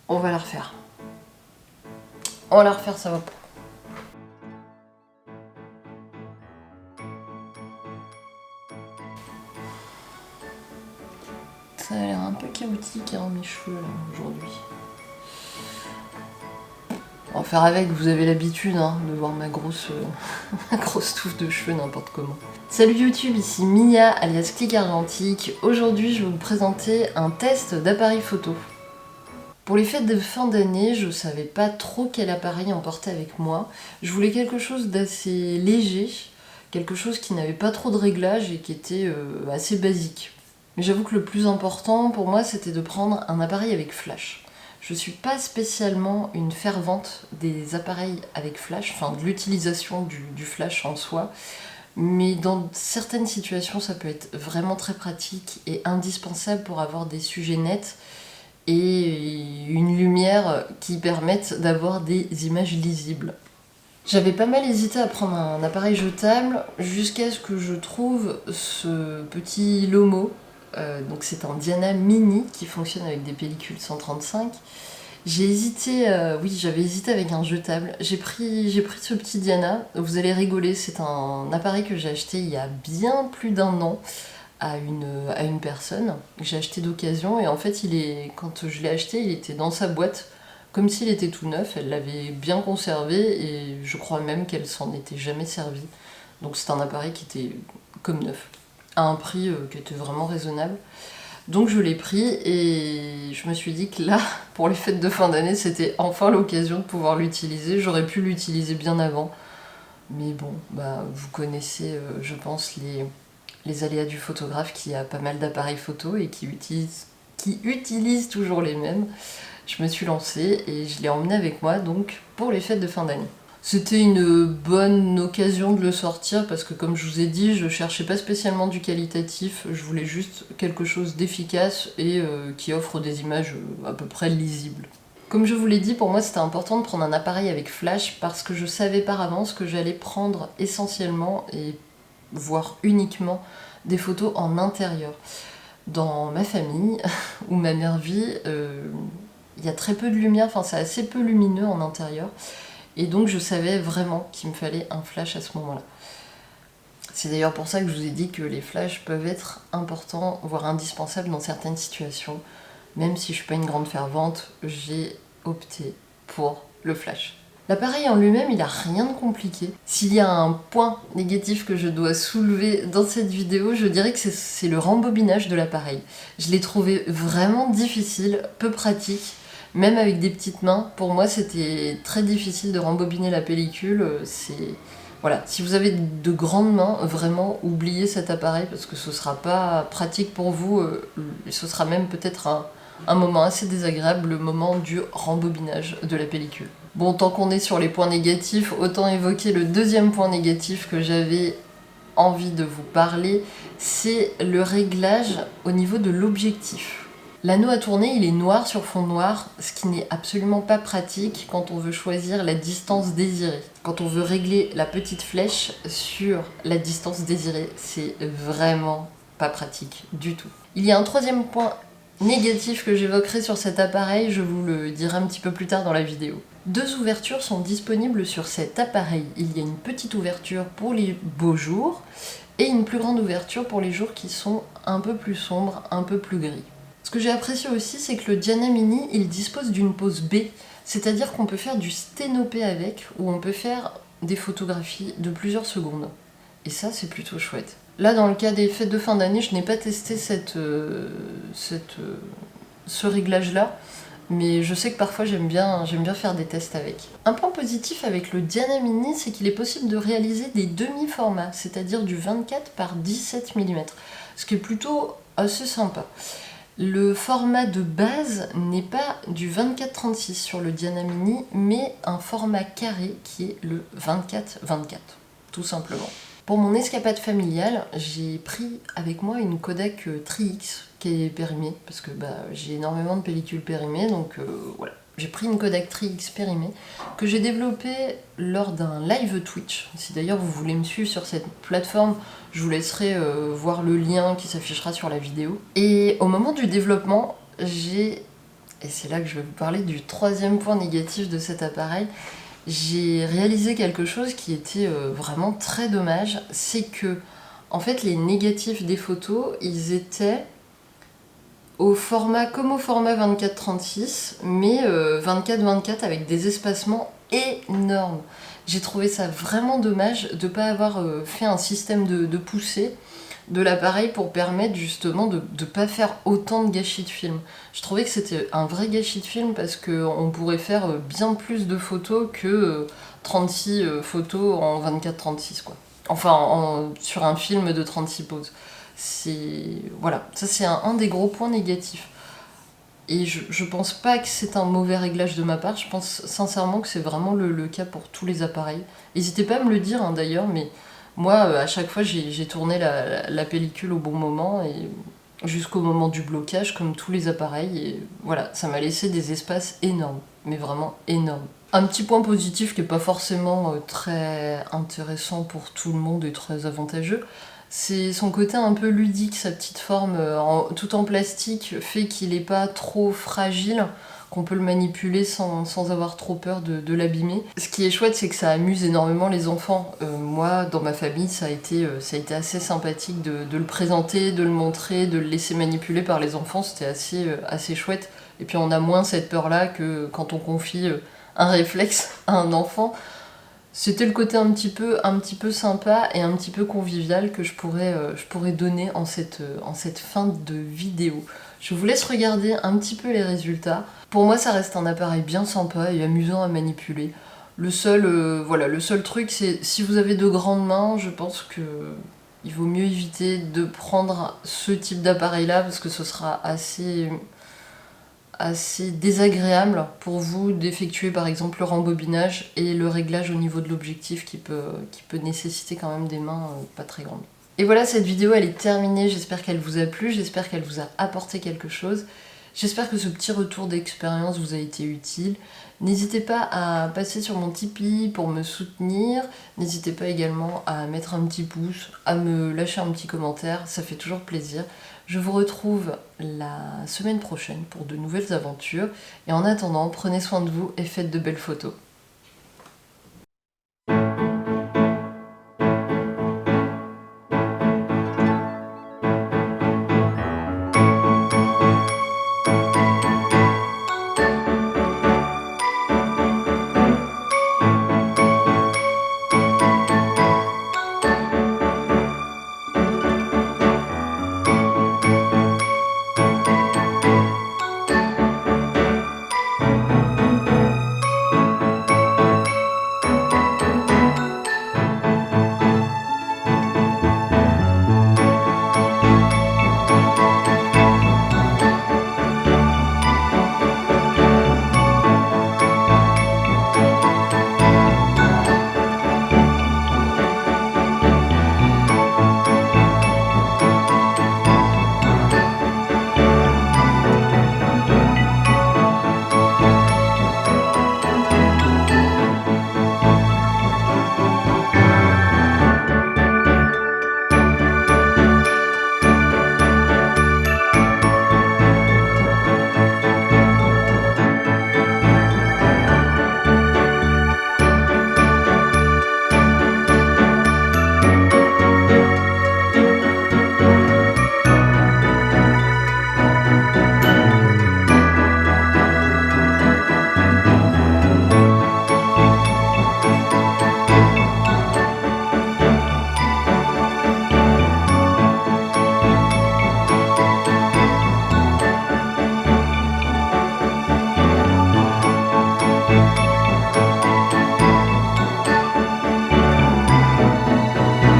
On va la refaire. On va la refaire, ça va pas. Ça a l'air un peu chaotique hein, mes cheveux là aujourd'hui. On va faire avec, vous avez l'habitude hein, de voir ma grosse touffe de cheveux n'importe comment. Salut YouTube, ici Mia alias Click Argentique. Aujourd'hui je vais vous présenter un test d'appareil photo. Pour les fêtes de fin d'année, je savais pas trop quel appareil emporter avec moi. Je voulais quelque chose d'assez léger, quelque chose qui n'avait pas trop de réglages et qui était assez basique. Mais j'avoue que le plus important pour moi c'était de prendre un appareil avec flash. Je suis pas spécialement une fervente des appareils avec flash, enfin de l'utilisation du flash en soi, mais dans certaines situations ça peut être vraiment très pratique et indispensable pour avoir des sujets nets et une lumière qui permette d'avoir des images lisibles. J'avais pas mal hésité à prendre un appareil jetable jusqu'à ce que je trouve ce petit Lomo. Donc c'est un Diana Mini qui fonctionne avec des pellicules 135. J'avais hésité avec un jetable. J'ai pris ce petit Diana. Vous allez rigoler, c'est un appareil que j'ai acheté il y a bien plus d'1 an à une personne. J'ai acheté d'occasion et en fait quand je l'ai acheté, il était dans sa boîte comme s'il était tout neuf. Elle l'avait bien conservé et je crois même qu'elle s'en était jamais servie. Donc c'est un appareil qui était comme neuf, à un prix qui était vraiment raisonnable. Donc je l'ai pris et je me suis dit que là, pour les fêtes de fin d'année, c'était enfin l'occasion de pouvoir l'utiliser. J'aurais pu l'utiliser bien avant. Mais bon, vous connaissez, je pense, les aléas du photographe qui a pas mal d'appareils photo et qui utilise toujours les mêmes. Je me suis lancée et je l'ai emmené avec moi donc pour les fêtes de fin d'année. C'était une bonne occasion de le sortir parce que comme je vous ai dit, je cherchais pas spécialement du qualitatif, je voulais juste quelque chose d'efficace et qui offre des images à peu près lisibles. Comme je vous l'ai dit, pour moi c'était important de prendre un appareil avec flash parce que je savais par avance que j'allais prendre essentiellement et voire uniquement des photos en intérieur. Dans ma famille, où ma mère vit, il y a très peu de lumière, enfin c'est assez peu lumineux en intérieur. Et donc je savais vraiment qu'il me fallait un flash à ce moment-là. C'est d'ailleurs pour ça que je vous ai dit que les flashs peuvent être importants, voire indispensables dans certaines situations. Même si je suis pas une grande fervente, j'ai opté pour le flash. L'appareil en lui-même, il a rien de compliqué. S'il y a un point négatif que je dois soulever dans cette vidéo, je dirais que c'est le rembobinage de l'appareil. Je l'ai trouvé vraiment difficile, peu pratique. Même avec des petites mains, pour moi c'était très difficile de rembobiner la pellicule. Voilà, si vous avez de grandes mains, vraiment oubliez cet appareil parce que ce sera pas pratique pour vous. Ce sera même peut-être un moment assez désagréable, le moment du rembobinage de la pellicule. Bon, tant qu'on est sur les points négatifs, autant évoquer le deuxième point négatif que j'avais envie de vous parler, c'est le réglage au niveau de l'objectif. L'anneau à tourner, il est noir sur fond noir, ce qui n'est absolument pas pratique quand on veut choisir la distance désirée. Quand on veut régler la petite flèche sur la distance désirée, c'est vraiment pas pratique du tout. Il y a un troisième point négatif que j'évoquerai sur cet appareil, je vous le dirai un petit peu plus tard dans la vidéo. 2 ouvertures sont disponibles sur cet appareil. Il y a une petite ouverture pour les beaux jours et une plus grande ouverture pour les jours qui sont un peu plus sombres, un peu plus gris. Ce que j'ai apprécié aussi, c'est que le Diana Mini, il dispose d'une pose B, c'est-à-dire qu'on peut faire du sténopé avec, ou on peut faire des photographies de plusieurs secondes. Et ça, c'est plutôt chouette. Là, dans le cas des fêtes de fin d'année, je n'ai pas testé ce réglage-là, mais je sais que parfois j'aime bien faire des tests avec. Un point positif avec le Diana Mini, c'est qu'il est possible de réaliser des demi-formats, c'est-à-dire du 24 par 17 mm, ce qui est plutôt assez sympa. Le format de base n'est pas du 24-36 sur le Diana Mini, mais un format carré qui est le 24-24, tout simplement. Pour mon escapade familiale, j'ai pris avec moi une Kodak Tri-X qui est périmée, parce que j'ai énormément de pellicules périmées, donc voilà. J'ai pris une Kodak Tri-X périmée que j'ai développée lors d'un live Twitch. Si d'ailleurs vous voulez me suivre sur cette plateforme, je vous laisserai voir le lien qui s'affichera sur la vidéo. Et au moment du développement, j'ai et c'est là que je vais vous parler du troisième point négatif de cet appareil. J'ai réalisé quelque chose qui était vraiment très dommage, c'est que en fait les négatifs des photos, ils étaient comme au format 24-36, mais 24-24 avec des espacements énormes. J'ai trouvé ça vraiment dommage de ne pas avoir fait un système de poussée de l'appareil pour permettre justement de ne pas faire autant de gâchis de film. Je trouvais que c'était un vrai gâchis de film parce qu'on pourrait faire bien plus de photos que 36 photos en 24-36 quoi. Enfin, sur un film de 36 poses. Voilà, ça c'est un des gros points négatifs. Et je pense pas que c'est un mauvais réglage de ma part, je pense sincèrement que c'est vraiment le cas pour tous les appareils. N'hésitez pas à me le dire hein, d'ailleurs, mais moi à chaque fois j'ai tourné la pellicule au bon moment et jusqu'au moment du blocage comme tous les appareils et voilà, ça m'a laissé des espaces énormes, mais vraiment énormes. Un petit point positif qui n'est pas forcément très intéressant pour tout le monde et très avantageux, c'est son côté un peu ludique, sa petite forme tout en plastique fait qu'il n'est pas trop fragile, qu'on peut le manipuler sans avoir trop peur de l'abîmer. Ce qui est chouette, c'est que ça amuse énormément les enfants. Moi, dans ma famille, ça a été assez sympathique de le présenter, de le montrer, de le laisser manipuler par les enfants, c'était assez chouette. Et puis on a moins cette peur-là que quand on confie un réflexe à un enfant. C'était le côté un petit peu sympa et un petit peu convivial que je pourrais donner en cette fin de vidéo. Je vous laisse regarder un petit peu les résultats. Pour moi, ça reste un appareil bien sympa et amusant à manipuler. Le seul truc, c'est si vous avez de grandes mains, je pense que il vaut mieux éviter de prendre ce type d'appareil-là parce que ce sera assez désagréable pour vous d'effectuer par exemple le rembobinage et le réglage au niveau de l'objectif qui peut nécessiter quand même des mains pas très grandes. Et voilà, cette vidéo elle est terminée, j'espère qu'elle vous a plu, j'espère qu'elle vous a apporté quelque chose. J'espère que ce petit retour d'expérience vous a été utile. N'hésitez pas à passer sur mon Tipeee pour me soutenir. N'hésitez pas également à mettre un petit pouce, à me lâcher un petit commentaire, ça fait toujours plaisir. Je vous retrouve la semaine prochaine pour de nouvelles aventures. Et en attendant, prenez soin de vous et faites de belles photos.